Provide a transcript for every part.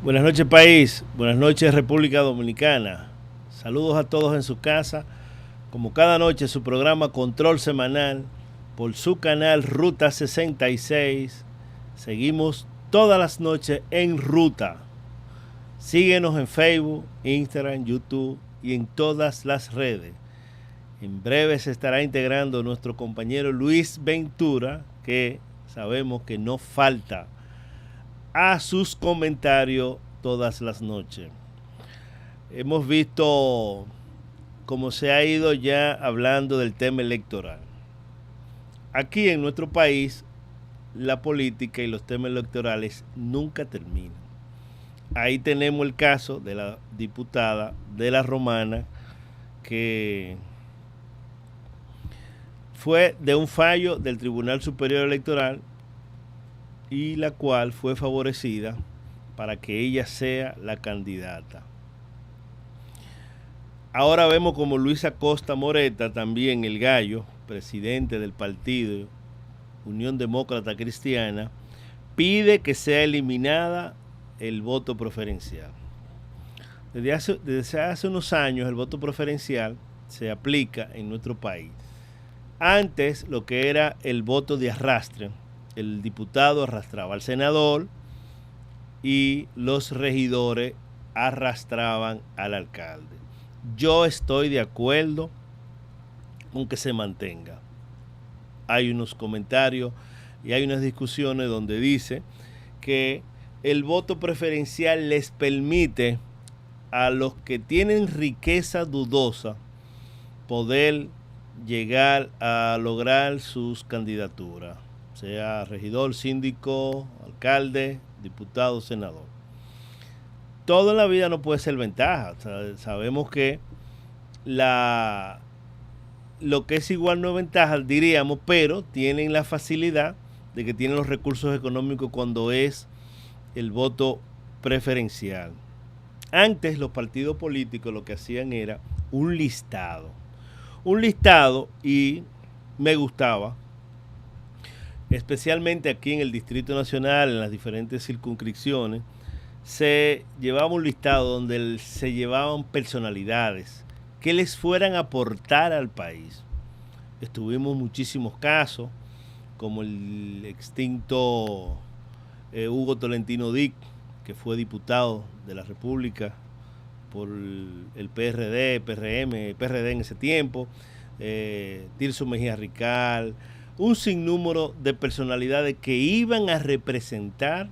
Buenas noches país, buenas noches República Dominicana. Saludos a todos en su casa. Como cada noche su programa Control Semanal por su canal Ruta 66. Seguimos todas las noches en ruta. Síguenos en Facebook, Instagram, YouTube y en todas las redes. En breve se estará integrando nuestro compañero Luis Ventura, que sabemos que no falta a sus comentarios todas las noches. Hemos visto cómo se ha ido ya hablando del tema electoral. Aquí en nuestro país, la política y los temas electorales nunca terminan. Ahí tenemos el caso de la diputada de la Romana, que fue de un fallo del Tribunal Superior Electoral y la cual fue favorecida para que ella sea la candidata. Ahora vemos como Luis Acosta Moreta, también el gallo, presidente del partido Unión Demócrata Cristiana, pide que sea eliminada el voto preferencial. Desde hace unos años el voto preferencial se aplica en nuestro país. Antes lo que era el voto de arrastre, el diputado arrastraba al senador y los regidores arrastraban al alcalde. Yo estoy de acuerdo con que se mantenga. Hay unos comentarios y hay unas discusiones donde dice que el voto preferencial les permite a los que tienen riqueza dudosa poder llegar a lograr sus candidaturas, sea regidor, síndico, alcalde, diputado, senador. Todo en la vida no puede ser ventaja. O sea, sabemos que lo que es igual no es ventaja, diríamos, pero tienen la facilidad de que tienen los recursos económicos cuando es el voto preferencial. Antes los partidos políticos lo que hacían era un listado. Y me gustaba, especialmente aquí en el Distrito Nacional, en las diferentes circunscripciones, se llevaba un listado donde se llevaban personalidades que les fueran a aportar al país. Estuvimos muchísimos casos, como el extinto Hugo Tolentino Dick, que fue diputado de la República por el PRD, PRM, PRD en ese tiempo, Tirso Mejía Rical, un sinnúmero de personalidades que iban a representar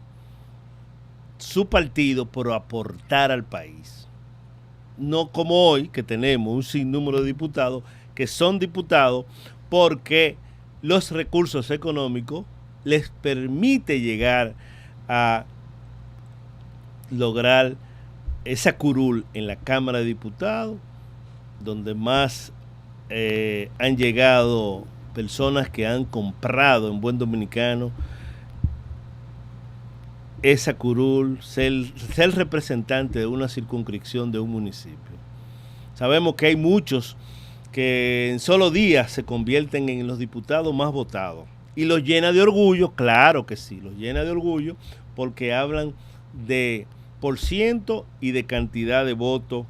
su partido por aportar al país. No como hoy, que tenemos un sinnúmero de diputados que son diputados porque los recursos económicos les permite llegar a lograr esa curul en la Cámara de Diputados, donde más han llegado personas que han comprado en buen dominicano esa curul, ser representante de una circunscripción de un municipio. Sabemos que hay muchos que en solo días se convierten en los diputados más votados. Y los llena de orgullo, claro que sí, los llena de orgullo porque hablan de por ciento y de cantidad de votos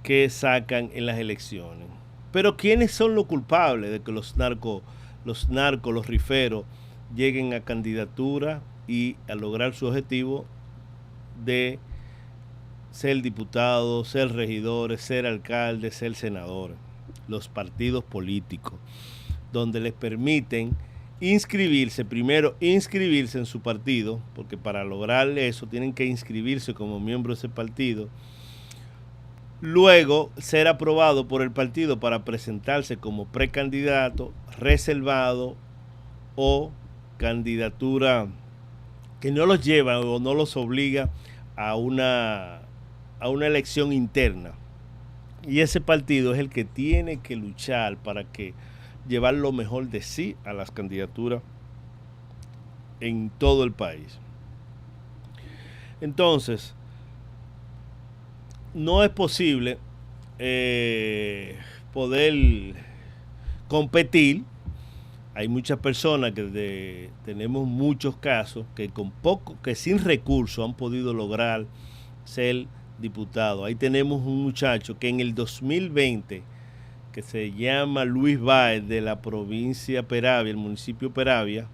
que sacan en las elecciones. Pero ¿quiénes son los culpables de que los narcos, los riferos, lleguen a candidatura y a lograr su objetivo de ser diputados, ser regidores, ser alcaldes, ser senadores? Los partidos políticos, donde les permiten inscribirse, primero inscribirse en su partido, porque para lograr eso tienen que inscribirse como miembro de ese partido, luego ser aprobado por el partido para presentarse como precandidato, reservado o candidatura que no los lleva o no los obliga a una elección interna. Y ese partido es el que tiene que luchar para que llevar lo mejor de sí a las candidaturas en todo el país. Entonces, no es posible poder competir Hay muchas personas que tenemos muchos casos que con poco, que sin recursos han podido lograr ser diputados. Ahí tenemos un muchacho que en el 2020, que se llama Luis Báez, de la provincia Peravia, el municipio Peravia,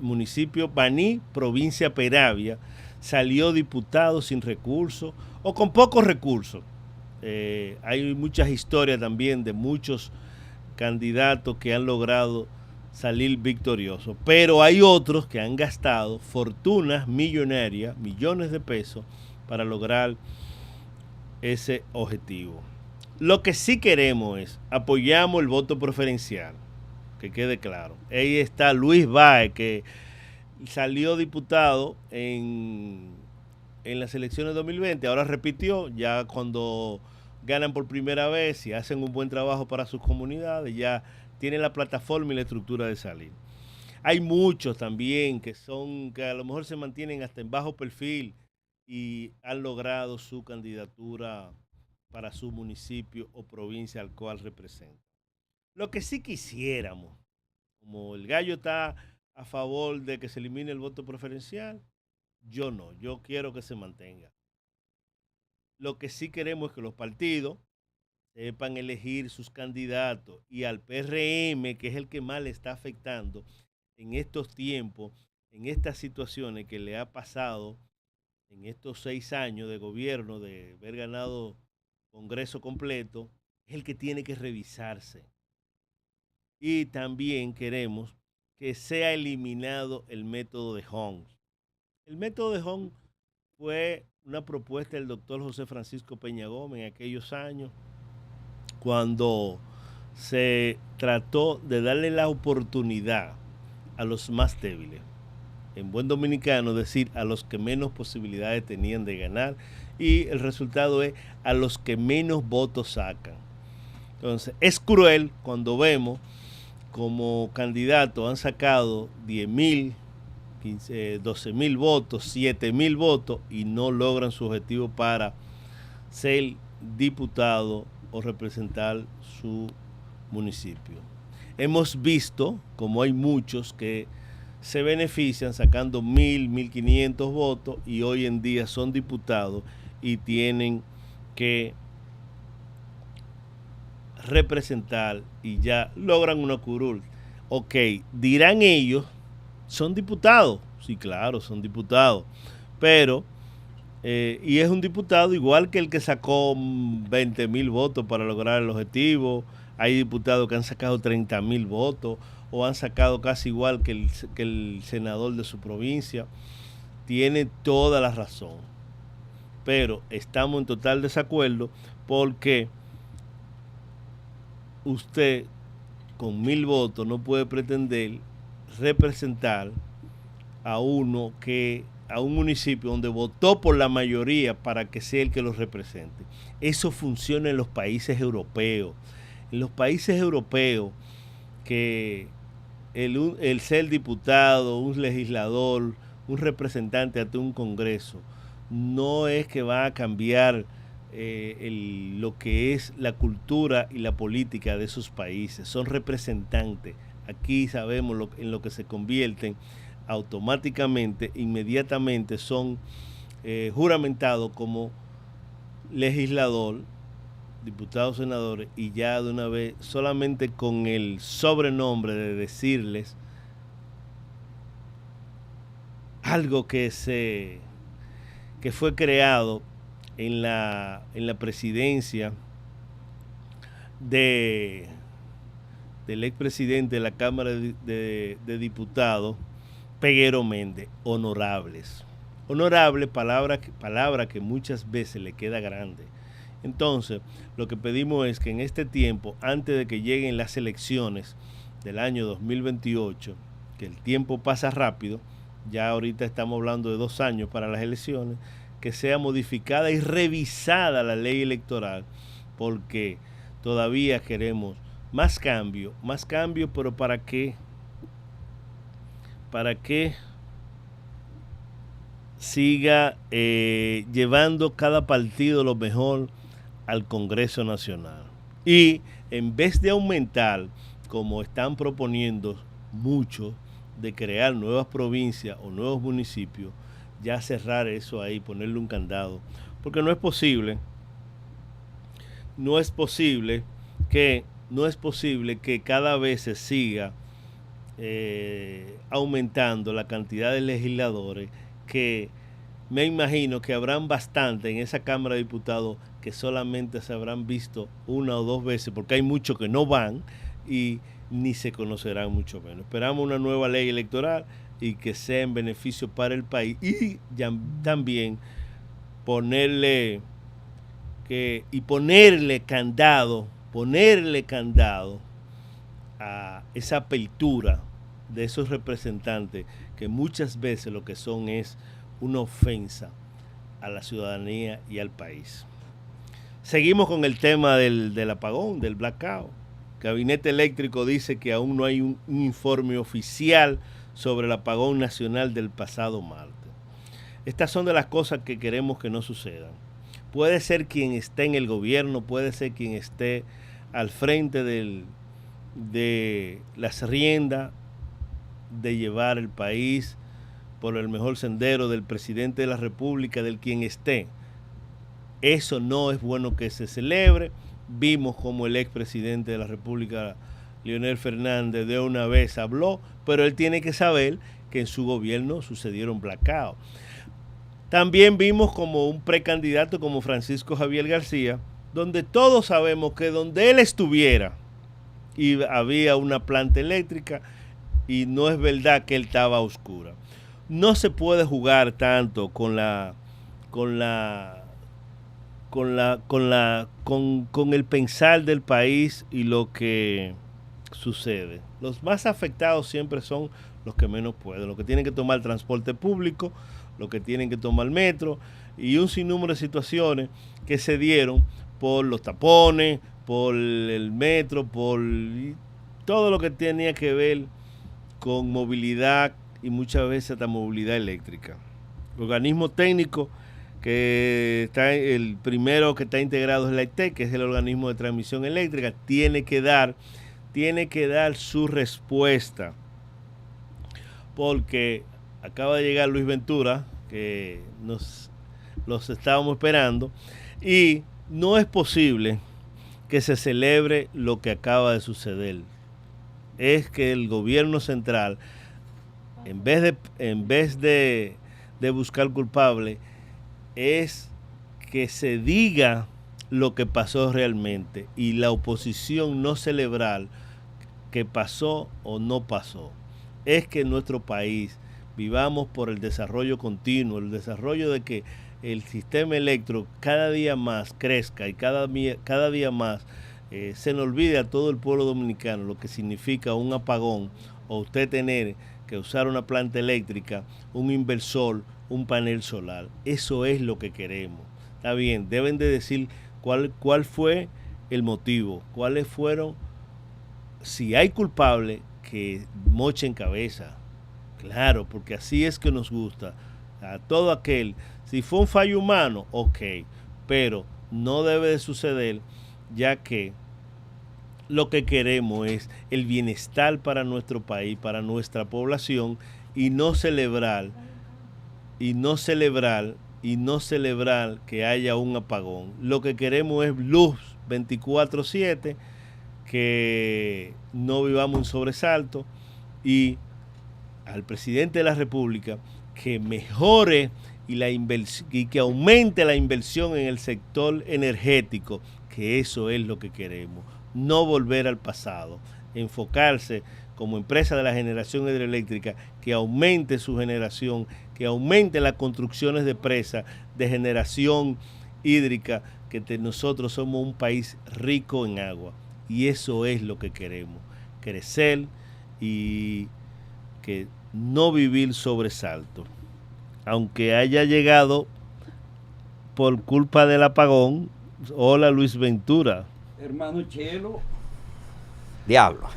municipio Baní, provincia Peravia, salió diputado sin recursos o con pocos recursos. Hay muchas historias también de muchos candidatos que han logrado salir victoriosos, pero hay otros que han gastado fortunas millonarias, millones de pesos, para lograr ese objetivo. Lo que sí queremos es, apoyamos el voto preferencial, que quede claro. Ahí está Luis Báez, que salió diputado en las elecciones de 2020, ahora repitió, ya cuando ganan por primera vez y hacen un buen trabajo para sus comunidades, ya tienen la plataforma y la estructura de salir. Hay muchos también que a lo mejor se mantienen hasta en bajo perfil y han logrado su candidatura para su municipio o provincia al cual representa. Lo que sí quisiéramos, como el gallo está a favor de que se elimine el voto preferencial, yo no, yo quiero que se mantenga. Lo que sí queremos es que los partidos sepan elegir sus candidatos y al PRM, que es el que más le está afectando en estos tiempos, en estas situaciones que le ha pasado en estos 6 años de gobierno, de haber ganado Congreso completo, es el que tiene que revisarse. Y también queremos que sea eliminado el método de Homs. El método de Homs fue una propuesta del doctor José Francisco Peña Gómez en aquellos años, cuando se trató de darle la oportunidad a los más débiles. En buen dominicano, decir a los que menos posibilidades tenían de ganar, y el resultado es a los que menos votos sacan. Entonces, es cruel cuando vemos como candidatos han sacado 10,000, 12,000 votos, 7,000 votos y no logran su objetivo para ser diputado o representar su municipio. Hemos visto como hay muchos que se benefician sacando 1,000, 1,500 votos y hoy en día son diputados y tienen que representar y ya logran una curul. Ok, dirán ellos, son diputados. Sí, claro, son diputados. Pero, y es un diputado igual que el que sacó 20,000 votos para lograr el objetivo. Hay diputados que han sacado 30,000 votos o han sacado casi igual que el senador de su provincia. Tiene toda la razón. Pero estamos en total desacuerdo porque usted con 1,000 votos no puede pretender representar a un municipio donde votó por la mayoría para que sea el que los represente. Eso funciona en los países europeos. En los países europeos, que el ser diputado, un legislador, un representante ante un congreso, no es que va a cambiar lo que es la cultura y la política de esos países. Son representantes. Aquí sabemos en lo que se convierten automáticamente, inmediatamente son juramentados como legislador, diputados, senadores, y ya de una vez, solamente con el sobrenombre de decirles algo que fue creado en la presidencia del expresidente de la Cámara de Diputados, Peguero Méndez, honorables. Honorable, palabra que muchas veces le queda grande. Entonces, lo que pedimos es que en este tiempo, antes de que lleguen las elecciones del año 2028, que el tiempo pasa rápido, ya ahorita estamos hablando de 2 años para las elecciones, que sea modificada y revisada la ley electoral, porque todavía queremos más cambio, pero ¿para qué? Para que siga llevando cada partido lo mejor al Congreso Nacional. Y en vez de aumentar como están proponiendo muchos, de crear nuevas provincias o nuevos municipios, ya cerrar eso ahí, ponerle un candado, porque no es posible que cada vez se siga aumentando la cantidad de legisladores, que me imagino que habrán bastante en esa Cámara de Diputados que solamente se habrán visto una o dos veces, porque hay muchos que no van y ni se conocerán, mucho menos. Esperamos una nueva ley electoral y que sea en beneficio para el país, y ya, también ponerle candado a esa apertura de esos representantes, que muchas veces lo que son es una ofensa a la ciudadanía y al país. Seguimos con el tema del apagón, del blackout. Gabinete Eléctrico dice que aún no hay un informe oficial sobre el apagón nacional del pasado martes. Estas son de las cosas que queremos que no sucedan. Puede ser quien esté en el gobierno, puede ser quien esté al frente de las riendas de llevar el país por el mejor sendero, del presidente de la República, del quien esté. Eso no es bueno que se celebre. Vimos como el expresidente de la República, Leonel Fernández, de una vez habló, pero él tiene que saber que en su gobierno sucedieron blackouts. También vimos como un precandidato como Francisco Javier García, donde todos sabemos que donde él estuviera y había una planta eléctrica, y no es verdad que él estaba a oscura. No se puede jugar tanto con el pensar del país y lo que sucede. Los más afectados siempre son los que menos pueden, los que tienen que tomar transporte público, los que tienen que tomar metro, y un sinnúmero de situaciones que se dieron por los tapones, por el metro, por todo lo que tenía que ver con movilidad, y muchas veces hasta movilidad eléctrica. El organismo técnico que está, el primero que está integrado es la ITEC, que es el organismo de transmisión eléctrica, tiene que dar su respuesta, porque acaba de llegar Luis Ventura, que los estábamos esperando, y no es posible que se celebre lo que acaba de suceder. Es que el gobierno central, en vez de buscar culpable, es que se diga lo que pasó realmente, y la oposición no celebrar que pasó o no pasó. Es que en nuestro país vivamos por el desarrollo continuo, el desarrollo de que el sistema eléctrico cada día más crezca, y cada día más se nos olvide a todo el pueblo dominicano lo que significa un apagón, o usted tener que usar una planta eléctrica, un inversor, un panel solar. Eso es lo que queremos. Está bien, deben de decir cuál fue el motivo, cuáles fueron, si hay culpables, que mochen cabeza. Claro, porque así es que nos gusta. A todo aquel, si fue un fallo humano, ok, pero no debe de suceder, ya que lo que queremos es el bienestar para nuestro país, para nuestra población, y no celebrar que haya un apagón. Lo que queremos es luz 24/7, que no vivamos un sobresalto, y al presidente de la República que mejore y que aumente la inversión en el sector energético, que eso es lo que queremos. No volver al pasado, enfocarse como empresa de la generación hidroeléctrica, que aumente su generación, que aumente las construcciones de presas de generación hídrica, que nosotros somos un país rico en agua, y eso es lo que queremos, crecer y que no vivir sobresalto. Aunque haya llegado por culpa del apagón. Hola, Luis Ventura. Hermano Chelo. Diablo.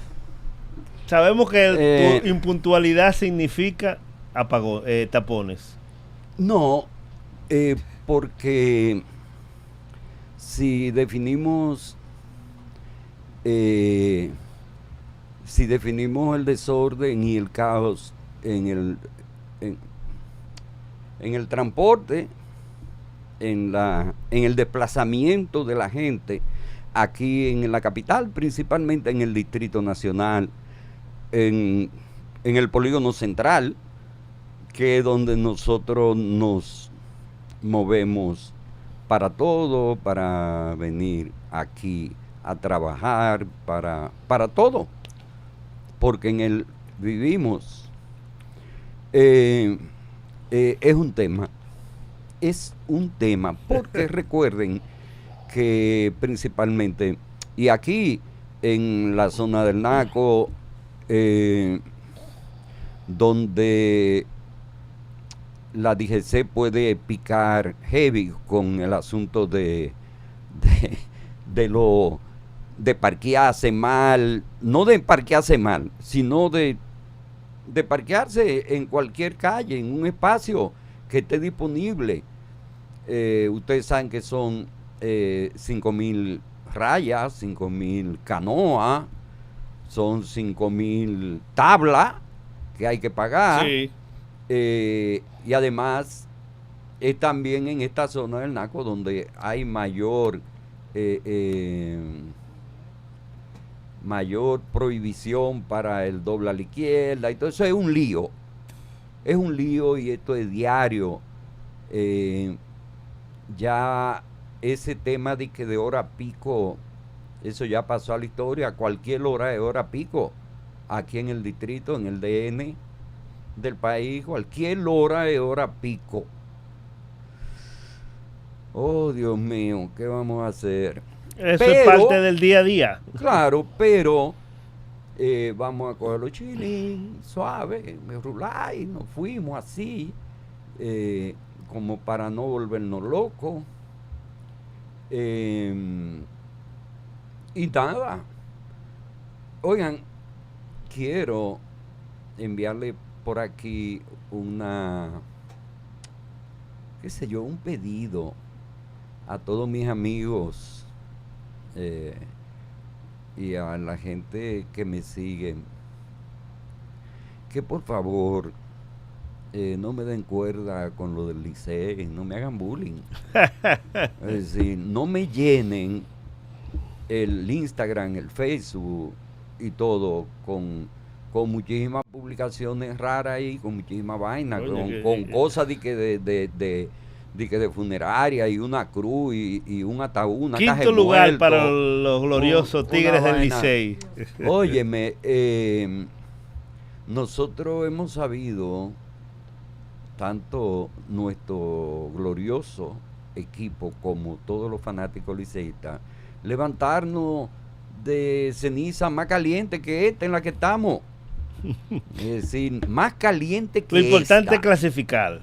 Sabemos que tu impuntualidad significa tapones. No, porque si definimos si definimos el desorden y el caos en el transporte, en el desplazamiento de la gente, aquí en la capital, principalmente en el Distrito Nacional, en el Polígono Central, que es donde nosotros nos movemos para todo, para venir aquí a trabajar, para todo, porque en él vivimos. Es un tema, porque recuerden que principalmente, y aquí en la zona del Naco, donde la DGC puede picar heavy con el asunto de parquearse mal, no de parquearse mal, sino de parquearse en cualquier calle, en un espacio que esté disponible. Ustedes saben que son 5,000 rayas, 5,000 canoas, son 5,000 tablas que hay que pagar. Sí. Y además es también en esta zona del Naco donde hay mayor prohibición para el doble a la izquierda, y todo eso es un lío y esto es diario. Ya ese tema de que de hora pico, eso ya pasó a la historia. Cualquier hora de hora pico aquí en el distrito, en el DN del país, cualquier hora de hora pico. Oh, Dios mío, ¿qué vamos a hacer? Eso es parte del día a día. Claro, pero vamos a cogerlo chilín, suave, rular, y nos fuimos así, como para no volvernos locos. Y nada. Oigan, quiero enviarle por aquí un pedido a todos mis amigos y a la gente que me sigue, que por favor no me den cuerda con lo del Licey, no me hagan bullying. Es decir, no me llenen el Instagram, el Facebook y todo con muchísimas publicaciones raras y con muchísimas vainas, con cosas de funeraria y una cruz y un ataúd, una caja de Quinto lugar muertos, para los gloriosos Tigres del Licey. Óyeme, nosotros hemos sabido, tanto nuestro glorioso equipo como todos los fanáticos liceístas, levantarnos de ceniza más caliente que esta en la que estamos. Es decir, más caliente que Lo importante esta. es clasificar.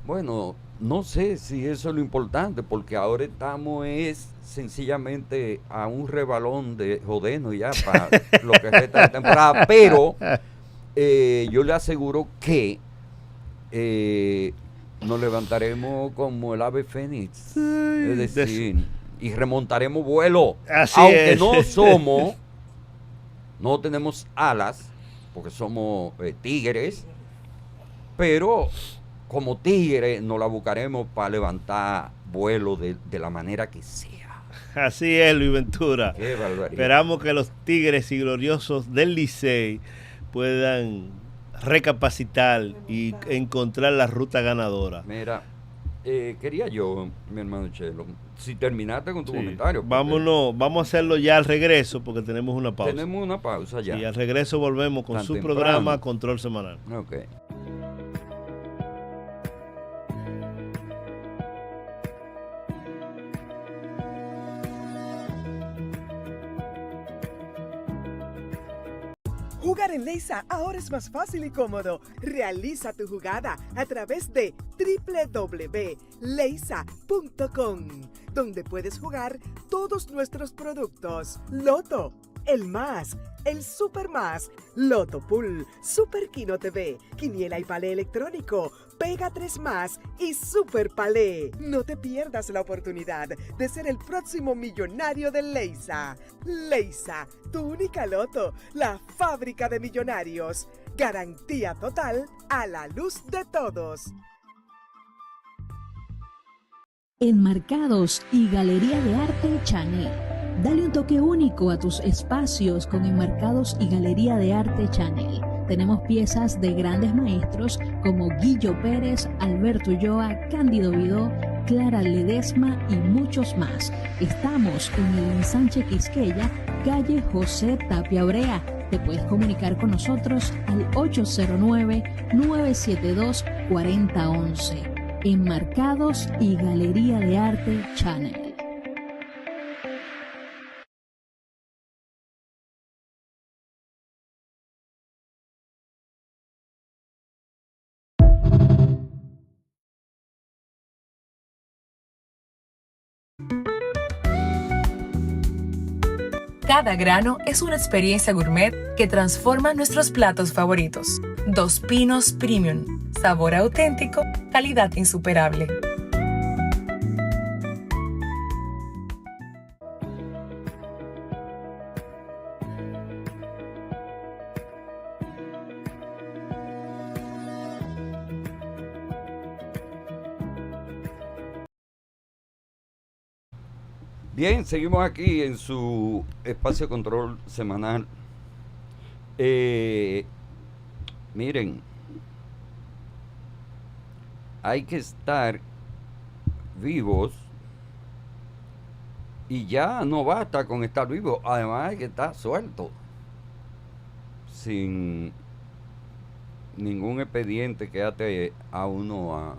Bueno, no sé si eso es lo importante, porque ahora estamos sencillamente a un rebalón de jodernos ya para lo que resta de la temporada, pero yo le aseguro que nos levantaremos como el ave fénix, es decir, y remontaremos vuelo. Así aunque es. no tenemos alas, porque somos tigres, pero como tigres nos la buscaremos para levantar vuelo de la manera que sea. Así es, Luis Ventura. Qué barbaridad. Esperamos que los Tigres y gloriosos del Licey puedan recapacitar y encontrar la ruta ganadora. Mira, quería yo, mi hermano Chelo, si terminaste con tu comentario. Vámonos, vamos a hacerlo ya al regreso porque tenemos una pausa. Tenemos una pausa ya. Y al regreso volvemos con Tan su temprano. programa Control Semanal. Ok. Jugar en Leisa ahora es más fácil y cómodo. Realiza tu jugada a través de www.leisa.com, donde puedes jugar todos nuestros productos: loto, el más, el super más, Loto Pool, Super Kino TV, Quiniela y Palé electrónico, Pega 3 más y Super Palé. No te pierdas la oportunidad de ser el próximo millonario de Leisa. Leisa, tu única loto, la fábrica de millonarios. Garantía total a la luz de todos. Enmarcados y Galería de Arte Chanel. Dale un toque único a tus espacios con Enmarcados y Galería de Arte Chanel. Tenemos piezas de grandes maestros como Guillo Pérez, Alberto Ulloa, Cándido Vidó, Clara Ledesma y muchos más. Estamos en el Ensanche Quisqueya, calle José Tapia Brea. Te puedes comunicar con nosotros al 809-972-4011. Enmarcados y Galería de Arte Chanel. Cada grano es una experiencia gourmet que transforma nuestros platos favoritos. Dos Pinos Premium. Sabor auténtico, calidad insuperable. Bien, seguimos aquí en su espacio de control semanal. Miren, hay que estar vivos y ya no basta con estar vivo, además hay que estar suelto, sin ningún expediente que ate a uno a,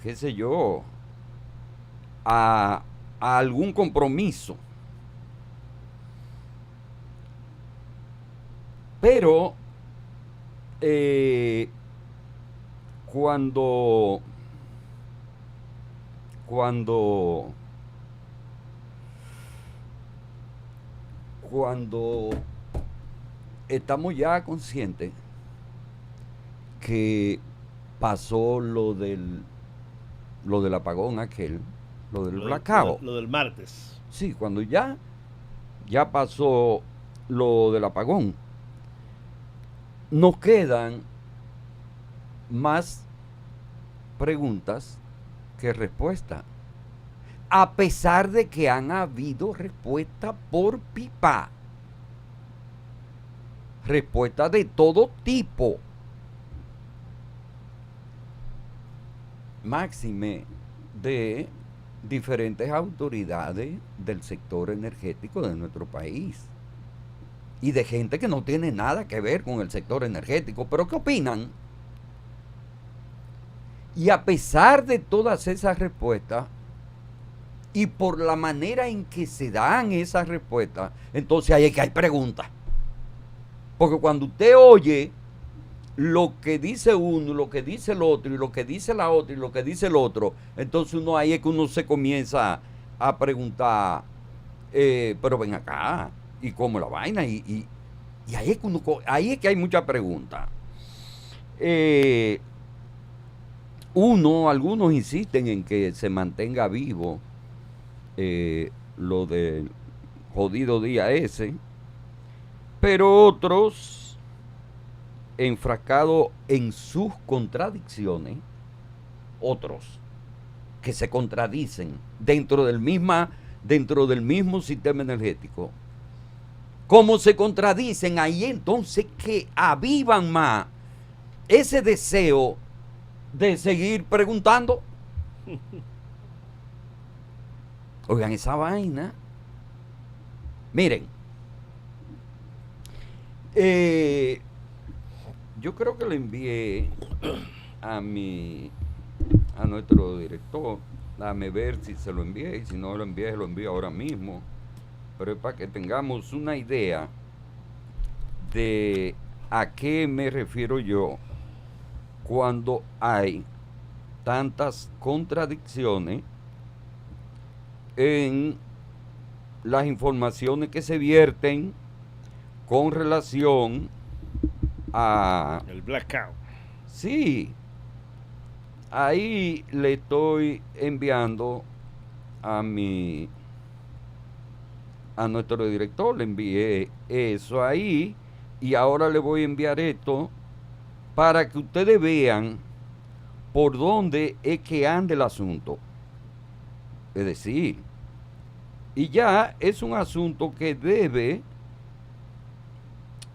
qué sé yo, a algún compromiso. Pero cuando estamos ya conscientes que pasó lo del apagón aquel, lo del blackout. Lo del martes. Sí, cuando ya pasó lo del apagón, nos quedan más preguntas que respuestas. A pesar de que han habido respuestas por pipa. Respuestas de todo tipo. Máxime de diferentes autoridades del sector energético de nuestro país. Y de gente que no tiene nada que ver con el sector energético, pero ¿qué opinan? Y a pesar de todas esas respuestas, y por la manera en que se dan esas respuestas, entonces ahí es que hay preguntas. Porque cuando usted oye lo que dice uno, lo que dice el otro, y lo que dice la otra, y lo que dice el otro, entonces ahí es que uno se comienza a preguntar, pero ven acá, y cómo la vaina, y ahí es que hay muchas preguntas. Algunos insisten en que se mantenga vivo lo del jodido día ese, pero otros, enfrascados en sus contradicciones, otros que se contradicen dentro del mismo sistema energético, como se contradicen ahí, entonces que avivan más ese deseo de seguir preguntando. Oigan esa vaina. Miren, yo creo que le envié a nuestro director, dame ver si se lo envié, y si no lo envío ahora mismo, pero es para que tengamos una idea de a qué me refiero yo cuando hay tantas contradicciones en las informaciones que se vierten con relación a... El blackout. Sí, ahí le estoy enviando a nuestro director, le envié eso ahí y ahora le voy a enviar esto para que ustedes vean por dónde es que anda el asunto. Es decir, y ya es un asunto que debe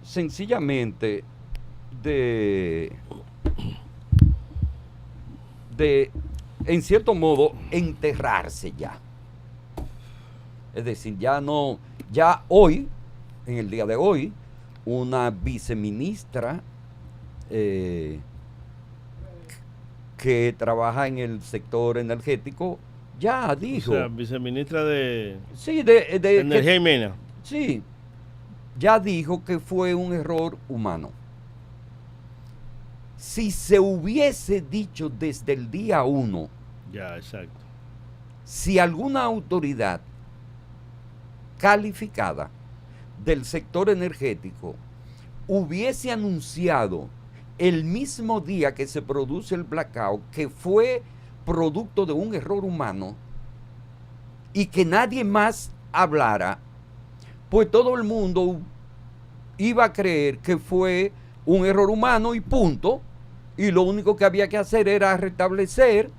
sencillamente de en cierto modo enterrarse ya. Es decir, ya hoy, en el día de hoy, una viceministra que trabaja en el sector energético ya dijo. O sea, viceministra de, sí, de Energía y Minas. Sí, ya dijo que fue un error humano. Si se hubiese dicho desde el día 1, Ya, exacto. si alguna autoridad calificada del sector energético hubiese anunciado el mismo día que se produce el blackout que fue producto de un error humano y que nadie más hablara, pues todo el mundo iba a creer que fue un error humano y punto, y lo único que había que hacer era restablecer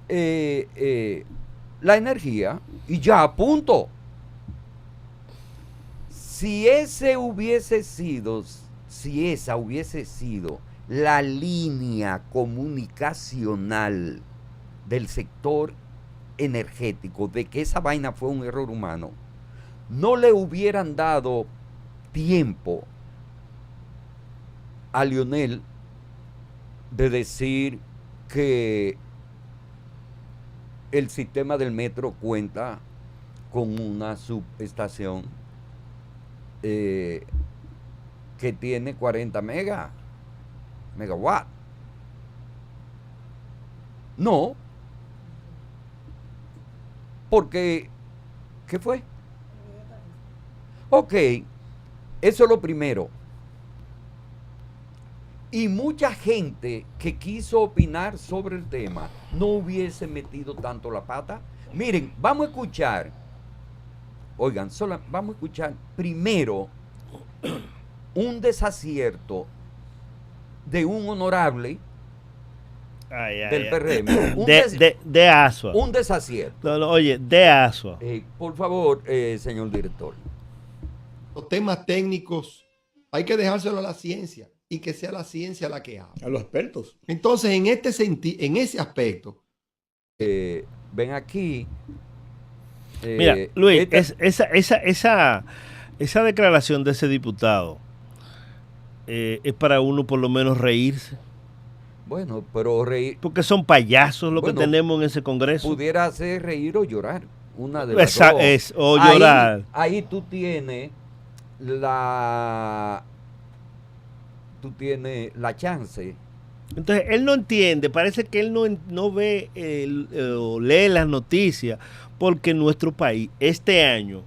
la energía y ya, punto. Si esa hubiese sido la línea comunicacional del sector energético, de que esa vaina fue un error humano, no le hubieran dado tiempo a Leonel de decir que el sistema del metro cuenta con una subestación que tiene 40 megawatts. No, porque, ¿qué fue? Ok, eso es lo primero. Y mucha gente que quiso opinar sobre el tema no hubiese metido tanto la pata. Miren, vamos a escuchar, vamos a escuchar primero un desacierto de un honorable del PRM. De Asua. Un desacierto. No, oye, de Asua. Por favor, señor director. Los temas técnicos hay que dejárselo a la ciencia y que sea la ciencia la que hable. A los expertos. Entonces, en ese aspecto. Ven aquí. Mira, Luis, esa declaración de ese diputado es para uno por lo menos reírse. Bueno, pero reír. Porque son payasos lo que tenemos en ese Congreso. Pudiera hacer reír o llorar. Una de las dos. O llorar. Ahí tú tienes la chance. Entonces, él no entiende, parece que él no ve o lee las noticias, porque en nuestro país, este año,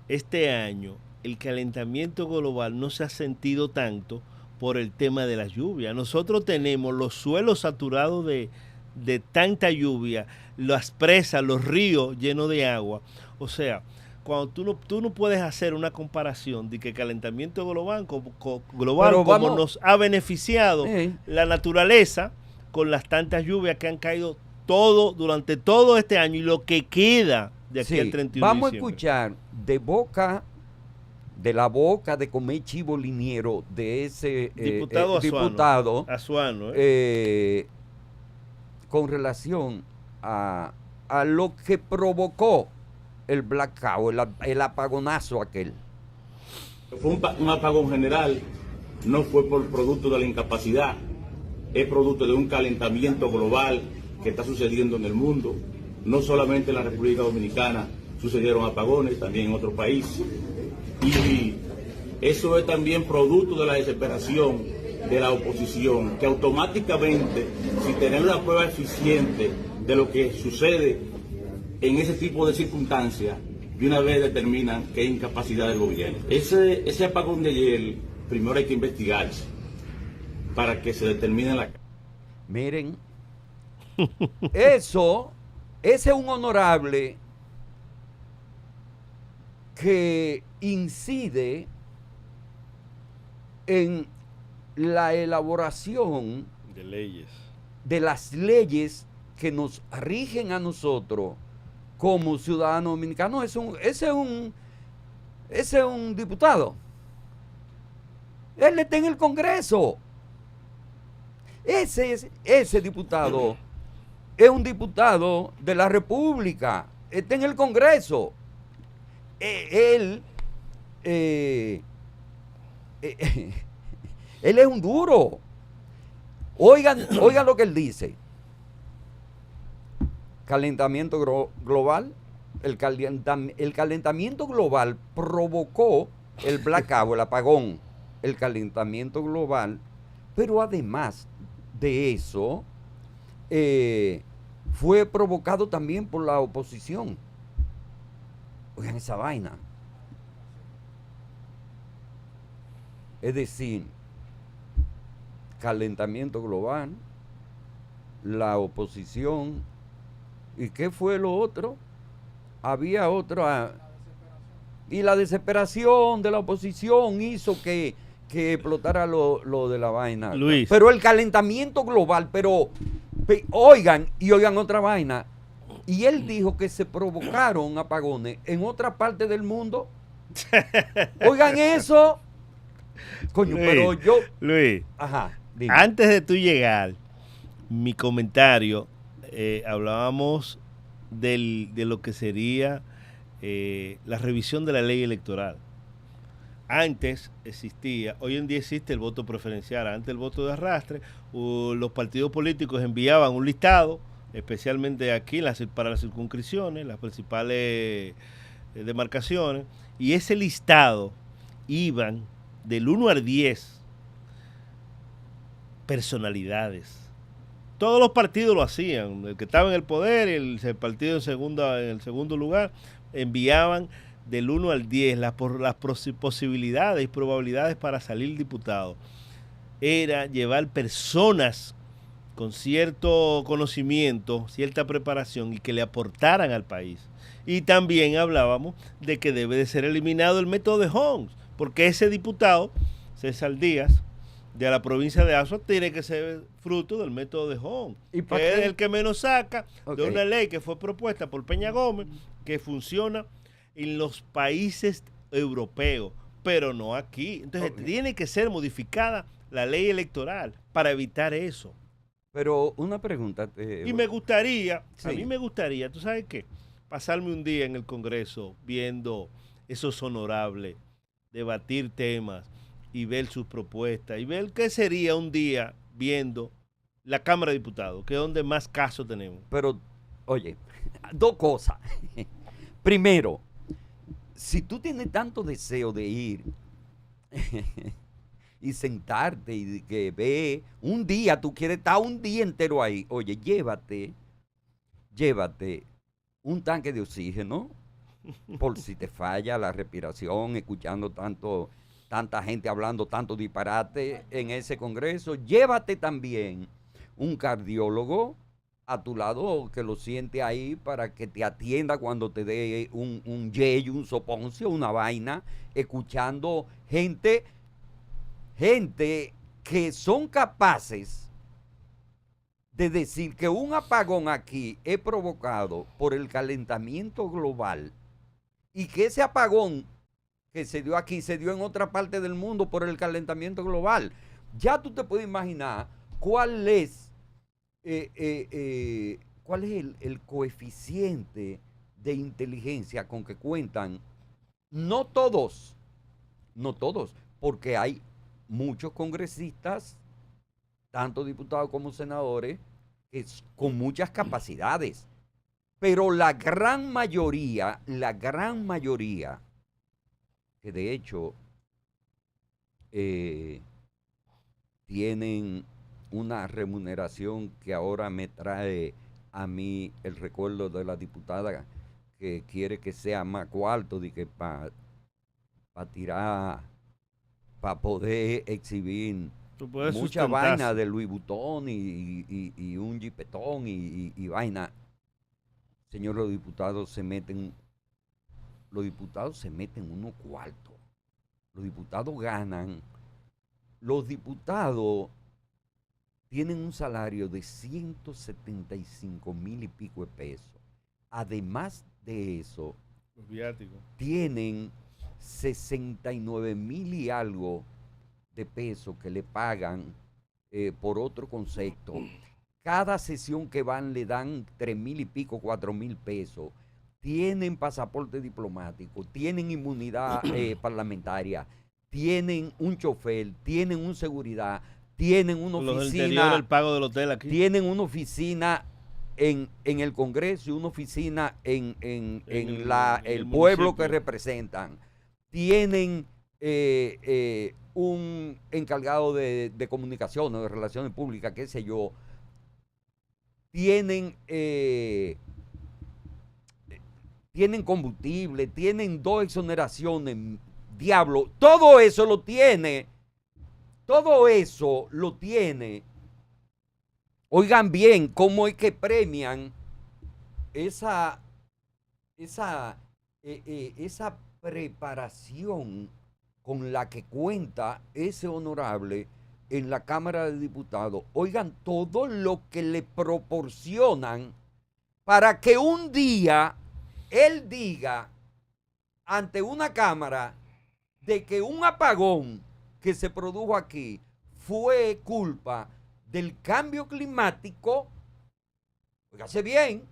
el calentamiento global no se ha sentido tanto por el tema de la lluvia. Nosotros tenemos los suelos saturados de tanta lluvia, las presas, los ríos llenos de agua. O sea, cuando tú no puedes hacer una comparación de que el calentamiento global como nos ha beneficiado la naturaleza con las tantas lluvias que han caído durante todo este año y lo que queda de aquí al 31 de diciembre. Vamos a escuchar de la boca de comer chivo liniero de ese diputado Azuano, con relación a lo que provocó el blackout, el apagonazo aquel. Fue un apagón general, no fue por producto de la incapacidad, es producto de un calentamiento global que está sucediendo en el mundo. No solamente en la República Dominicana sucedieron apagones, también en otros países. Y eso es también producto de la desesperación de la oposición, que automáticamente, sin tener una prueba eficiente de lo que sucede en ese tipo de circunstancias, de una vez determinan que hay incapacidad del gobierno. Ese apagón de ayer, primero hay que investigarse para que se determine la... Miren, ese es un honorable que incide en la elaboración de leyes, de las leyes que nos rigen a nosotros como ciudadanos dominicanos. Ese es un diputado. Él está en el Congreso. Ese diputado es un diputado de la República. Está en el Congreso. Él es un duro. Oigan lo que él dice. Calentamiento global. El calentamiento global provocó el blackout, el apagón. El calentamiento global. Pero además de eso, fue provocado también por la oposición. Oigan esa vaina. Es decir, calentamiento global, la oposición, ¿y qué fue lo otro? Había otra, y la desesperación de la oposición hizo que explotara lo de la vaina. Luis. Pero el calentamiento global, oigan otra vaina. Y él dijo que se provocaron apagones en otra parte del mundo. Oigan eso. Coño, Luis, pero yo... Luis, Ajá, dime. antes de tú llegar, mi comentario, hablábamos de lo que sería la revisión de la ley electoral. Antes existía, hoy en día existe el voto preferencial, antes el voto de arrastre, los partidos políticos enviaban un listado, especialmente aquí para las circunscripciones, las principales demarcaciones, y ese listado iban del 1 al 10 personalidades. Todos los partidos lo hacían, el que estaba en el poder, el partido en el segundo lugar, enviaban del 1 al 10 las posibilidades y probabilidades para salir diputado. Era llevar personas con cierto conocimiento, cierta preparación y que le aportaran al país. Y también hablábamos de que debe de ser eliminado el método de Homs, porque ese diputado, César Díaz, de la provincia de Azua, tiene que ser fruto del método de Homs, que es el que menos saca de una ley que fue propuesta por Peña Gómez, que funciona en los países europeos, pero no aquí. Entonces tiene que ser modificada la ley electoral para evitar eso. Pero una pregunta. Y me gustaría, sí. A mí me gustaría, ¿tú sabes qué? Pasarme un día en el Congreso viendo esos honorables, debatir temas y ver sus propuestas y ver qué sería un día viendo la Cámara de Diputados, que es donde más casos tenemos. Pero, oye, dos cosas. Primero, si tú tienes tanto deseo de ir y sentarte y que ve un día, tú quieres estar un día entero ahí, oye, llévate un tanque de oxígeno por si te falla la respiración, escuchando tanta gente hablando tanto disparate en ese congreso. Llévate también un cardiólogo a tu lado que lo siente ahí para que te atienda cuando te dé un yello, un soponcio, una vaina, escuchando gente que son capaces de decir que un apagón aquí es provocado por el calentamiento global y que ese apagón que se dio aquí se dio en otra parte del mundo por el calentamiento global. Ya tú te puedes imaginar cuál es el coeficiente de inteligencia con que cuentan. No todos, porque hay muchos congresistas, tanto diputados como senadores, con muchas capacidades, pero la gran mayoría, que de hecho tienen una remuneración que ahora me trae a mí el recuerdo de la diputada que quiere que sea más cuarto de que para tirar, para poder exhibir mucha vaina de Louis Vuitton y un jipetón y vaina. Señor, los diputados se meten unos cuartos. Los diputados ganan. Los diputados tienen un salario de 175,000 y pico de pesos. Además de eso, los viáticos tienen 69,000 y algo de pesos que le pagan por otro concepto. Cada sesión que van le dan 3,000 y pico, 4,000 pesos. Tienen pasaporte diplomático, tienen inmunidad parlamentaria, tienen un chofer, tienen un seguridad, tienen una oficina. El pago del hotel aquí. Tienen una oficina en el Congreso y una oficina en el pueblo que representan. Tienen un encargado de comunicaciones, de relaciones públicas, qué sé yo. Tienen combustible, tienen 2 exoneraciones, diablo. Todo eso lo tiene. Oigan bien, cómo es que premian esa preparación con la que cuenta ese honorable en la Cámara de Diputados. Oigan todo lo que le proporcionan para que un día él diga ante una Cámara de que un apagón que se produjo aquí fue culpa del cambio climático, óigase bien,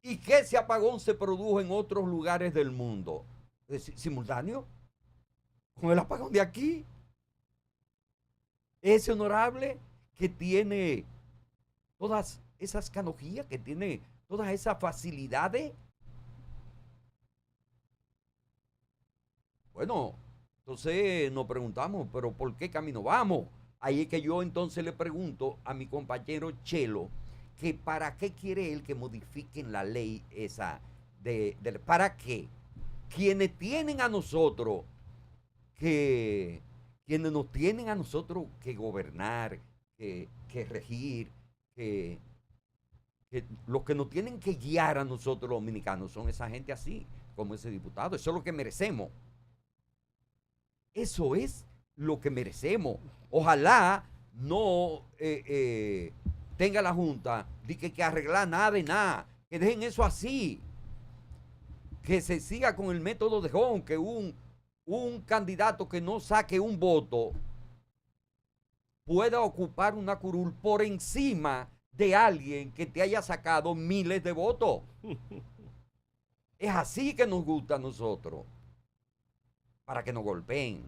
y que ese apagón se produjo en otros lugares del mundo. Es decir, simultáneo con el apagón de aquí. Ese honorable que tiene todas esas canonjías, que tiene todas esas facilidades. Bueno, entonces nos preguntamos, pero ¿por qué camino vamos? Ahí es que yo entonces le pregunto a mi compañero Chelo que para qué quiere él que modifiquen la ley esa ¿para qué? Quienes nos tienen a nosotros que gobernar, que regir, que los que nos tienen que guiar a nosotros los dominicanos son esa gente así, como ese diputado. Eso es lo que merecemos. Eso es lo que merecemos. Ojalá no tenga la Junta de que arreglar nada de nada. Que dejen eso así. Que se siga con el método de Hong, que un candidato que no saque un voto pueda ocupar una curul por encima de alguien que te haya sacado miles de votos. Es así que nos gusta a nosotros, para que nos golpeen.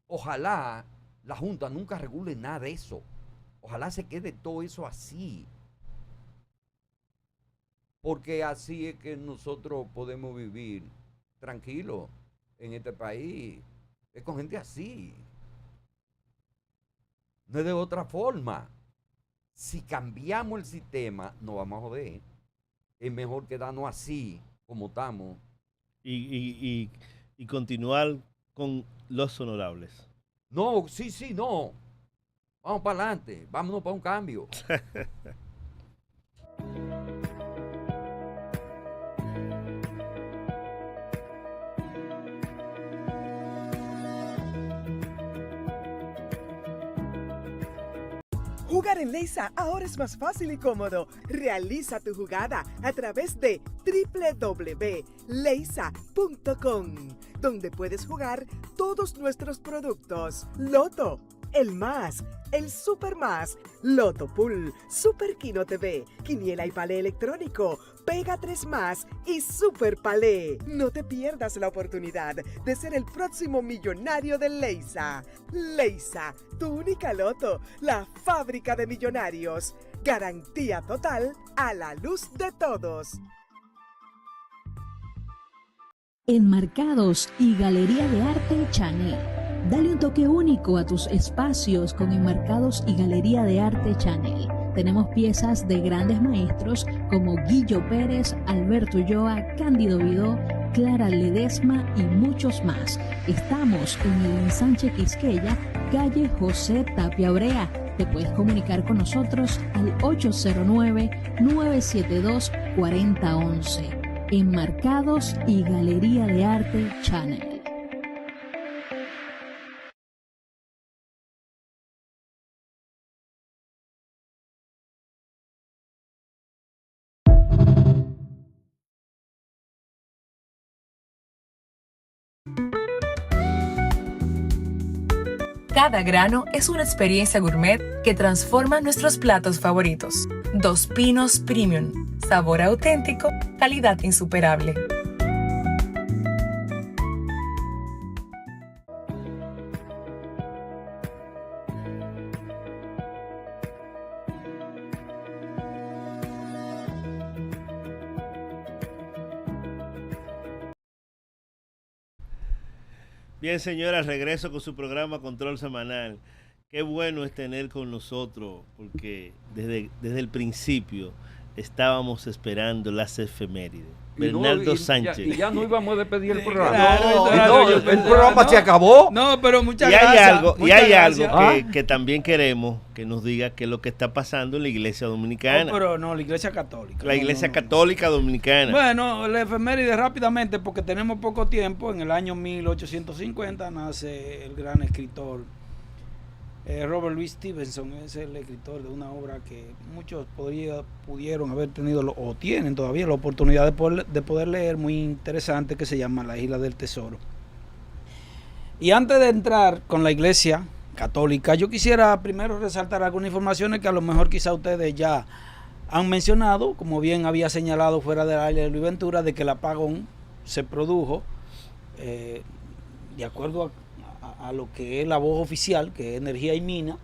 Ojalá la Junta nunca regule nada de eso. Ojalá se quede todo eso así. Porque así es que nosotros podemos vivir tranquilos en este país. Es con gente así. No es de otra forma. Si cambiamos el sistema, nos vamos a joder. Es mejor quedarnos así, como estamos. Y continuar con los honorables. No, sí, no. Vamos para adelante. Vámonos para un cambio. Jugar en Leisa ahora es más fácil y cómodo. Realiza tu jugada a través de www.leisa.com, donde puedes jugar todos nuestros productos. Loto, el Más, el Super Más, Loto Pool, Super Kino TV, Quiniela y Palé electrónico, Pega 3 Más y Super Palé. No te pierdas la oportunidad de ser el próximo millonario de Leisa. Leisa, tu única loto, la fábrica de millonarios. Garantía total a la luz de todos. Enmarcados y Galería de Arte Chanel. Dale un toque único a tus espacios con Enmarcados y Galería de Arte Chanel. Tenemos piezas de grandes maestros como Guillo Pérez, Alberto Ulloa, Cándido Vidó, Clara Ledesma y muchos más. Estamos en el Ensanche Quisqueya, calle José Tapia Brea. Te puedes comunicar con nosotros al 809-972-4011. Enmarcados y Galería de Arte Channel. Cada grano es una experiencia gourmet que transforma nuestros platos favoritos. Dos Pinos Premium. Sabor auténtico, calidad insuperable. Bien, señora, regreso con su programa Control Semanal. Qué bueno es tener con nosotros, porque desde el principio estábamos esperando las efemérides. Bernardo Sánchez. Y ya no íbamos a despedir el programa. Claro, el programa se acabó. No, pero muchas Y hay gracias. algo que también queremos que nos diga qué es lo que está pasando en la iglesia dominicana. No, pero no, la iglesia católica. La iglesia católica dominicana. Bueno, la efeméride rápidamente, porque tenemos poco tiempo. En el año 1850 nace el gran escritor Robert Louis Stevenson. Es el escritor de una obra que muchos pudieron haber tenido o tienen todavía la oportunidad de poder leer, muy interesante, que se llama La Isla del Tesoro. Y antes de entrar con la iglesia católica, yo quisiera primero resaltar algunas informaciones que a lo mejor quizá ustedes ya han mencionado, como bien había señalado fuera del aire de Luis Ventura, de que el apagón se produjo de acuerdo a lo que es la voz oficial, que es Energía y Mina,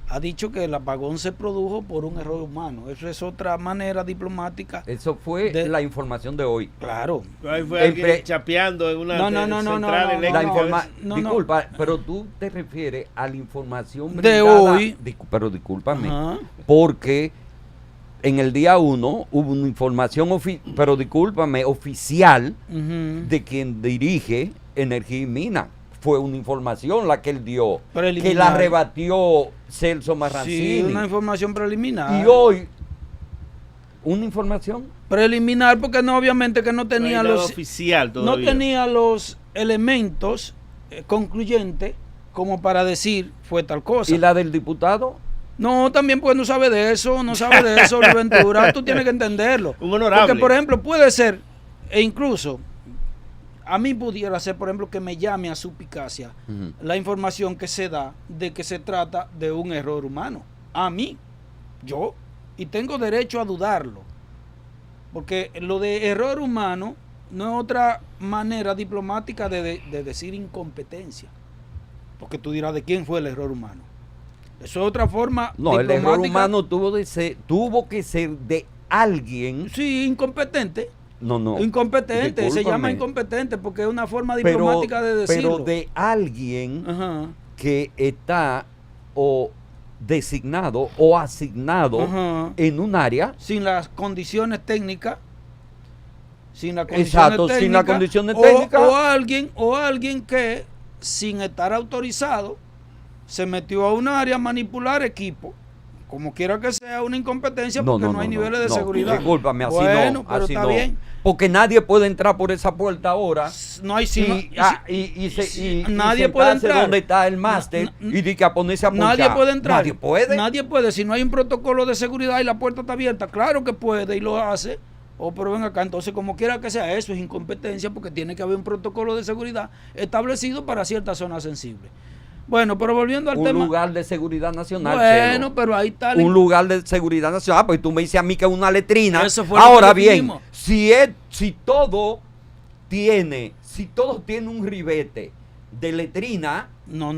ha dicho que el apagón se produjo por un error humano. Eso es otra manera diplomática. Eso fue la información de hoy. Claro. Ahí fue alguien chapeando en una central eléctrica. Disculpa, pero tú te refieres a la información de hoy. Pero discúlpame, porque en el día 1 hubo una información oficial de quien dirige Energía y Mina. Fue una información la que él dio, que la rebatió Celso Marrancini. Sí, una información preliminar. Y hoy, una información preliminar, porque no, obviamente que no tenía no tenía los elementos concluyentes como para decir fue tal cosa. ¿Y la del diputado? No, también pues no sabe de eso, Luis Ventura. Tú tienes que entenderlo. Un honorable. Porque, por ejemplo, puede ser, e incluso a mí pudiera ser, por ejemplo, que me llame a suspicacia la información que se da de que se trata de un error humano. A mí, y tengo derecho a dudarlo. Porque lo de error humano no es otra manera diplomática de decir incompetencia. Porque tú dirás, ¿de quién fue el error humano? Eso es otra forma diplomática. El error humano tuvo que ser de alguien. Sí, incompetente. No. Incompetente, discúlpame. Se llama incompetente porque es una forma diplomática de decirlo. Pero de alguien que está designado o asignado en un área. Sin las condiciones técnicas. Sin las condiciones técnicas. O alguien que, sin estar autorizado, se metió a un área a manipular equipo. Como quiera que sea una incompetencia, porque no hay niveles de seguridad. Discúlpame, así bueno, no. Pero así está no. bien. Porque nadie puede entrar por esa puerta ahora. No hay nadie puede entrar donde está el máster y de que a ponerse a punchar. Nadie puede entrar. Nadie puede. Si no hay un protocolo de seguridad y la puerta está abierta, claro que puede y lo hace. Pero ven acá, entonces como quiera que sea, eso es incompetencia porque tiene que haber un protocolo de seguridad establecido para ciertas zonas sensibles. Bueno, pero volviendo al tema. Un lugar de seguridad nacional. Bueno, pero ahí está. Un lugar de seguridad nacional. Pues tú me dices a mí que es una letrina. Eso fue ahora bien, si todo tiene un ribete de letrina. No.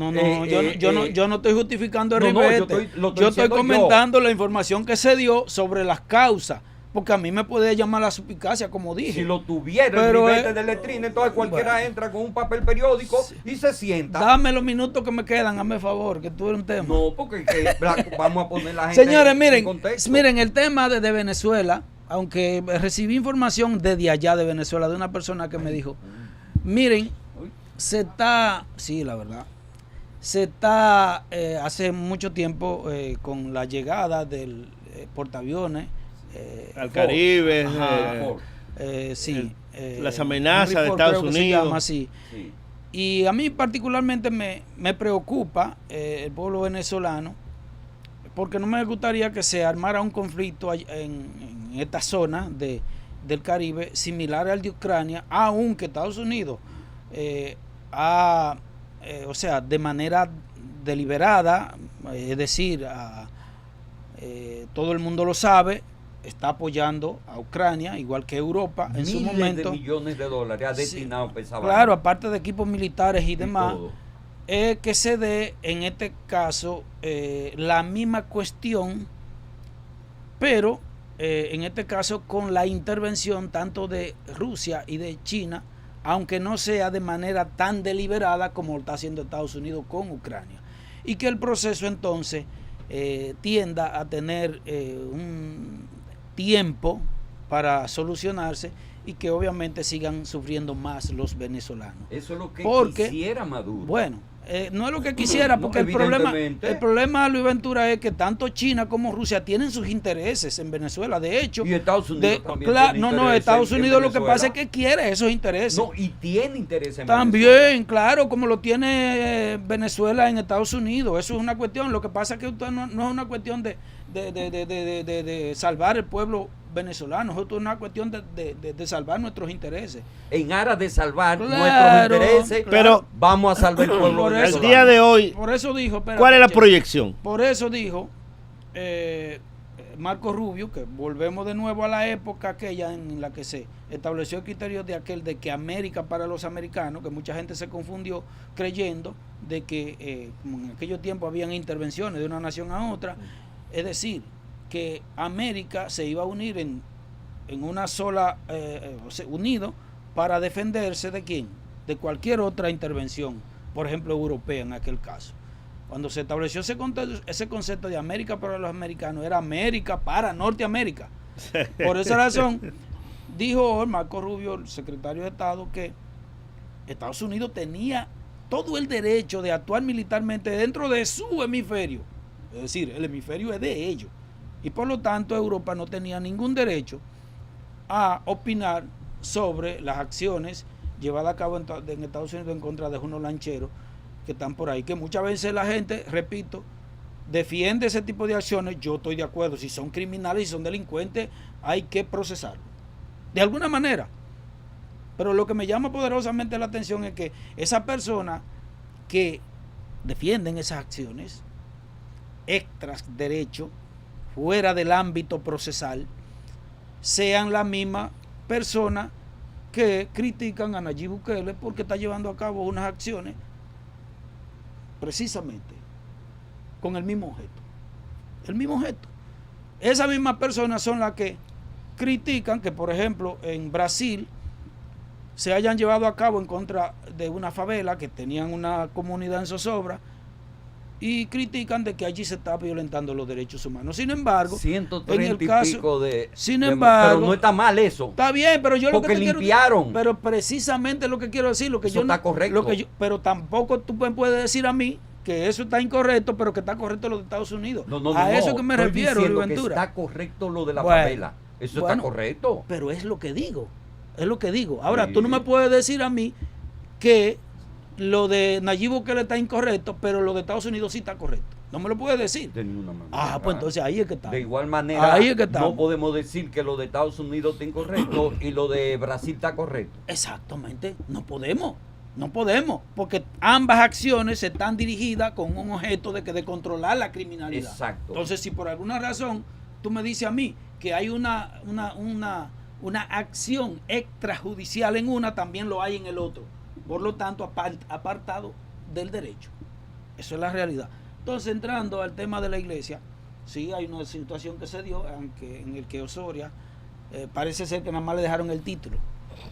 Yo no estoy justificando el ribete. Yo estoy comentando la información que se dio sobre las causas porque a mí me puede llamar la suspicacia, como dije. Si lo tuviera Pero, el ribete de letrina, entonces cualquiera entra con un papel periódico y se sienta. Dame los minutos que me quedan, hazme favor, que tú eres un tema. No, porque vamos a poner la gente Señores, en contexto. miren, el tema de Venezuela, aunque recibí información desde allá de Venezuela, de una persona que me dijo, miren, sí, la verdad, se está hace mucho tiempo con la llegada del portaaviones al Caribe, sí, las amenazas de Estados Unidos. Sí. Y a mí particularmente me preocupa el pueblo venezolano, porque no me gustaría que se armara un conflicto en esta zona del Caribe similar al de Ucrania, aunque Estados Unidos o sea, de manera deliberada, es decir, todo el mundo lo sabe, está apoyando a Ucrania, igual que Europa en su momento. Miles de millones de dólares ha destinado para esa claro, aparte de equipos militares y demás, que se dé en este caso la misma cuestión, pero en este caso con la intervención tanto de Rusia y de China, aunque no sea de manera tan deliberada como lo está haciendo Estados Unidos con Ucrania, y que el proceso entonces tienda a tener un tiempo para solucionarse y que obviamente sigan sufriendo más los venezolanos. Eso es lo que quisiera Maduro. Bueno, no es lo que quisiera, porque el problema, Luis Ventura, es que tanto China como Rusia tienen sus intereses en Venezuela. De hecho, y Estados Unidos también Estados Unidos lo que pasa es que quiere esos intereses. No, y tiene interés en también, Venezuela. claro, como lo tiene Venezuela en Estados Unidos. Eso es una cuestión. Lo que pasa es que no es una cuestión de salvar el pueblo venezolano, esto es una cuestión de salvar nuestros intereses. En aras de salvar nuestros intereses, pero vamos a salvar el pueblo venezolano. El día de hoy, por eso dijo, ¿cuál es la proyección? Por eso dijo Marco Rubio, que volvemos de nuevo a la época aquella en la que se estableció el criterio de que América para los americanos, que mucha gente se confundió creyendo de que como en aquellos tiempos habían intervenciones de una nación a otra, es decir, que América se iba a unir en una sola, unido para defenderse de quién, de cualquier otra intervención, por ejemplo europea en aquel caso. Cuando se estableció ese concepto de América para los americanos, era América para Norteamérica. Por esa razón, dijo Marco Rubio, el secretario de Estado, que Estados Unidos tenía todo el derecho de actuar militarmente dentro de su hemisferio. Es decir, el hemisferio es de ellos. Y por lo tanto Europa no tenía ningún derecho a opinar sobre las acciones llevadas a cabo en Estados Unidos en contra de unos lancheros que están por ahí, que muchas veces la gente, repito, defiende ese tipo de acciones. Yo estoy de acuerdo, si son criminales, si son delincuentes, hay que procesarlos de alguna manera. Pero lo que me llama poderosamente la atención es que esas personas que defienden esas acciones extras derecho, fuera del ámbito procesal, sean la misma persona que critican a Nayib Bukele porque está llevando a cabo unas acciones precisamente con el mismo objeto. El mismo objeto. Esas mismas personas son las que critican que, por ejemplo, en Brasil se hayan llevado a cabo en contra de una favela que tenían una comunidad en zozobra, y critican de que allí se está violentando los derechos humanos. Sin embargo, 130 en el caso, y pico de... Sin embargo, pero no está mal eso. Está bien, pero yo porque lo que te limpiaron. Quiero, pero precisamente lo que quiero decir, lo que eso yo está correcto. Pero tampoco tú puedes decir a mí que eso está incorrecto, pero que está correcto lo de Estados Unidos. A eso que me refiero, Luis Ventura. Que está correcto lo de la favela. Eso está correcto. Pero es lo que digo. Es lo que digo. Ahora, sí, tú no me puedes decir a mí que lo de Nayib Bukele está incorrecto, pero lo de Estados Unidos sí está correcto. No me lo puedes decir. De ninguna manera. Pues entonces ahí es que está. De igual manera, ahí es que no podemos decir que lo de Estados Unidos está incorrecto y lo de Brasil está correcto. Exactamente. No podemos, porque ambas acciones están dirigidas con un objeto de controlar la criminalidad. Exacto. Entonces, si por alguna razón tú me dices a mí que hay una acción extrajudicial en una, también lo hay en el otro. Por lo tanto, apartado del derecho. Eso es la realidad. Entonces, entrando al tema de la iglesia, sí hay una situación que se dio en el que Osoria parece ser que nada más le dejaron el título.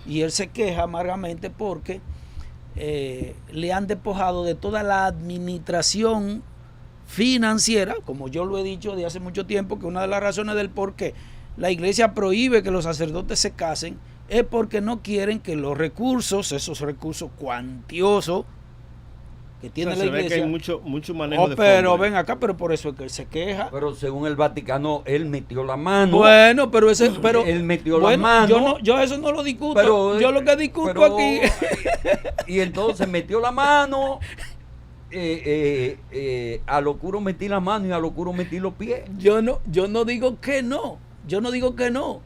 Y él se queja amargamente porque le han despojado de toda la administración financiera, como yo lo he dicho de hace mucho tiempo, que una de las razones del por qué la iglesia prohíbe que los sacerdotes se casen es porque no quieren que los recursos, esos recursos cuantiosos que tiene la iglesia. Ve que hay mucho manejo de pero fondos. Ven acá, pero por eso es que él se queja. Pero según el Vaticano, él metió la mano. Bueno, pero él metió la mano. Yo eso no lo discuto. Yo lo que discuto aquí. Y entonces metió la mano. A locuro metí la mano y a locuro metí los pies. Yo no digo que no. Yo no digo que no.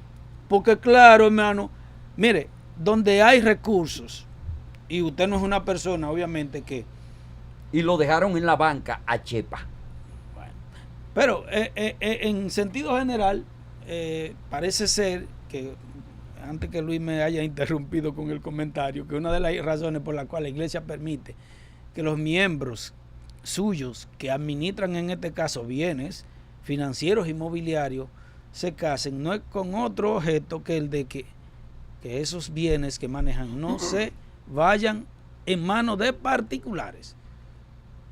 Porque claro, hermano, mire, donde hay recursos, y usted no es una persona, obviamente, que... Y lo dejaron en la banca a Chepa. Bueno, pero en sentido general, parece ser que, antes que Luis me haya interrumpido con el comentario, que una de las razones por las cuales la iglesia permite que los miembros suyos que administran en este caso bienes financieros y mobiliarios se casen, no es con otro objeto que el de que esos bienes que manejan no se vayan en manos de particulares.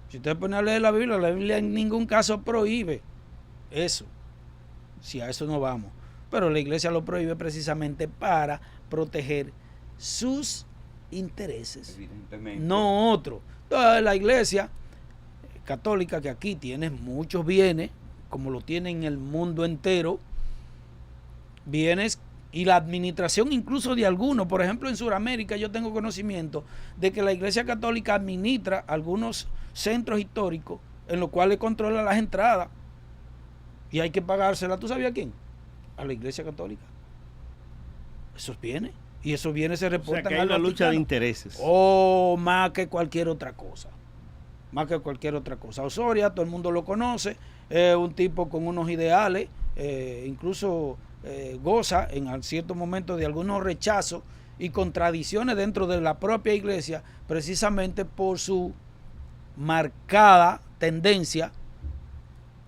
Si usted pone a leer la Biblia en ningún caso prohíbe eso, si a eso no vamos, pero la iglesia lo prohíbe precisamente para proteger sus intereses, no otro. Entonces, la iglesia católica, que aquí tiene muchos bienes, como lo tiene en el mundo entero, bienes y la administración incluso de algunos, por ejemplo en Sudamérica yo tengo conocimiento de que la iglesia católica administra algunos centros históricos en los cuales controla las entradas y hay que pagársela. ¿Tú sabías a quién? A la iglesia católica. Esos bienes. Y esos bienes se reportan, o sea, que hay una lucha de intereses. Más que cualquier otra cosa. Más que cualquier otra cosa. Osoria, todo el mundo lo conoce, es un tipo con unos ideales, incluso goza en cierto momento de algunos rechazos y contradicciones dentro de la propia iglesia, precisamente por su marcada tendencia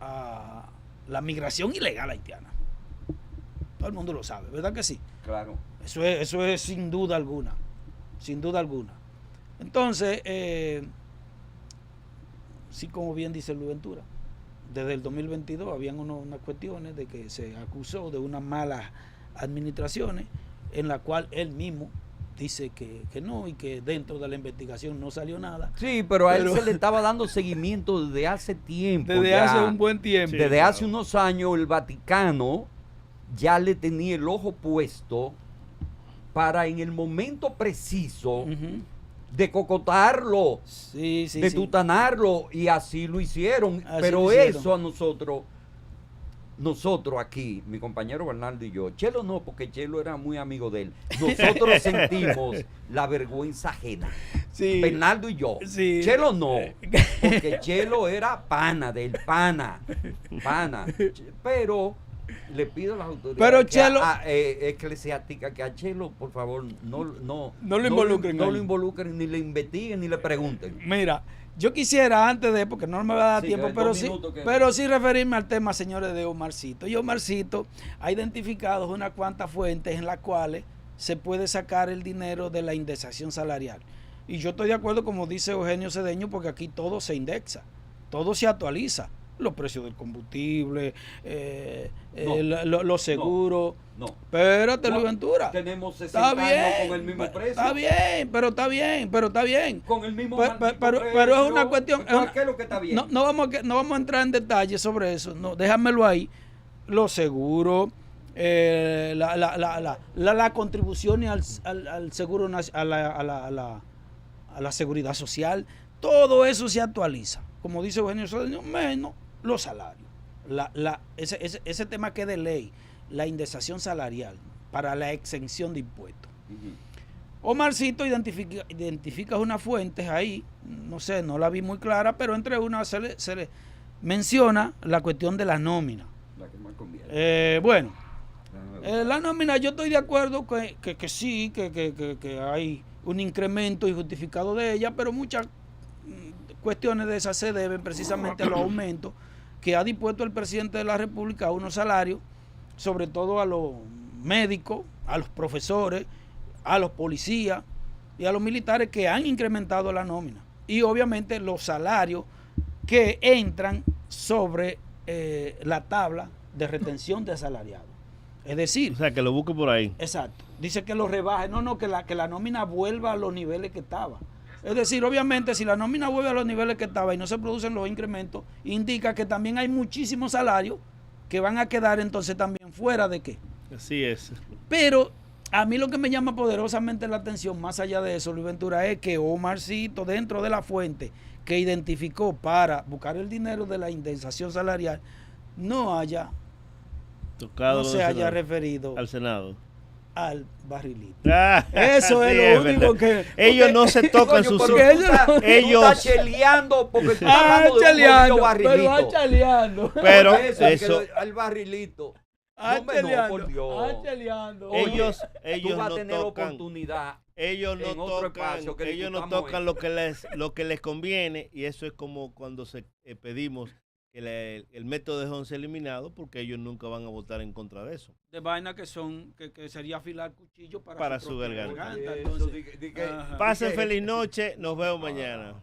a la migración ilegal haitiana. Todo el mundo lo sabe, ¿verdad que sí? Claro. Eso es sin duda alguna. Sin duda alguna. Entonces, sí, como bien dice Luis Ventura, desde el 2022 habían unas cuestiones de que se acusó de unas malas administraciones en la cual él mismo dice que no y que dentro de la investigación no salió nada. Sí, pero a él se le estaba dando seguimiento desde hace tiempo. Desde hace un buen tiempo. Sí, desde hace unos años el Vaticano ya le tenía el ojo puesto para en el momento preciso de cocotarlo, de tutanarlo, y así lo hicieron. Pero eso a nosotros aquí, mi compañero Bernardo y yo, Chelo no, porque Chelo era muy amigo de él, nosotros sentimos la vergüenza ajena. Sí. Bernardo y yo. Sí. Chelo no, porque Chelo era pana, pero le pido a las autoridades eclesiásticas que a Chelo, por favor, no lo involucren, ni le investiguen, ni le pregunten. Mira, yo quisiera antes de, porque no me va a dar tiempo, pero sí referirme al tema, señores, de Omarcito. Y Omarcito ha identificado unas cuantas fuentes en las cuales se puede sacar el dinero de la indexación salarial. Y yo estoy de acuerdo, como dice Eugenio Cedeño, porque aquí todo se indexa, todo se actualiza. Los precios del combustible, los seguros. No. Espérate, Luis Ventura. Tenemos 60 años con el mismo precio. Está bien, pero está bien. Con el mismo pero es una cuestión. ¿Qué es lo que está bien? No vamos a entrar en detalles sobre eso. No, déjamelo ahí. Los seguros, la contribución al seguro, a la seguridad social, todo eso se actualiza. Como dice Eugenio Cedeño, menos los salarios. Ese tema que es de ley, la indexación salarial para la exención de impuestos. Omarcito identifica unas fuentes ahí, no sé, no la vi muy clara, pero entre unas se le menciona la cuestión de la nómina. La que más conviene. Bueno, la nómina, yo estoy de acuerdo que sí, que hay un incremento injustificado de ella, pero muchas cuestiones de esas se deben precisamente a los aumentos que ha dispuesto el presidente de la República a unos salarios, sobre todo a los médicos, a los profesores, a los policías y a los militares que han incrementado la nómina. Y obviamente los salarios que entran sobre la tabla de retención de asalariados. Es decir, o sea, que lo busque por ahí. Exacto. Dice que lo rebaje. No, que la nómina vuelva a los niveles que estaba. Es decir, obviamente, si la nómina vuelve a los niveles que estaba y no se producen los incrementos, indica que también hay muchísimos salarios que van a quedar entonces también fuera de qué. Así es. Pero a mí lo que me llama poderosamente la atención, más allá de eso, Luis Ventura, es que Omarcito, dentro de la fuente que identificó para buscar el dinero de la indemnización salarial, no se haya referido al Senado, al barrilito. Eso es lo único que ellos no se tocan sus ellos están cheleando porque tú estás hablando de un barrilito. Pero eso al barrilito. Por Dios. Ellos tú vas no a tener tocan oportunidad. Ellos no tocan lo que les conviene, y eso es como cuando pedimos que el método de Jones sea eliminado, porque ellos nunca van a votar en contra de eso. De vaina que sería afilar cuchillo para su garganta. Entonces, pasen feliz noche, nos vemos mañana.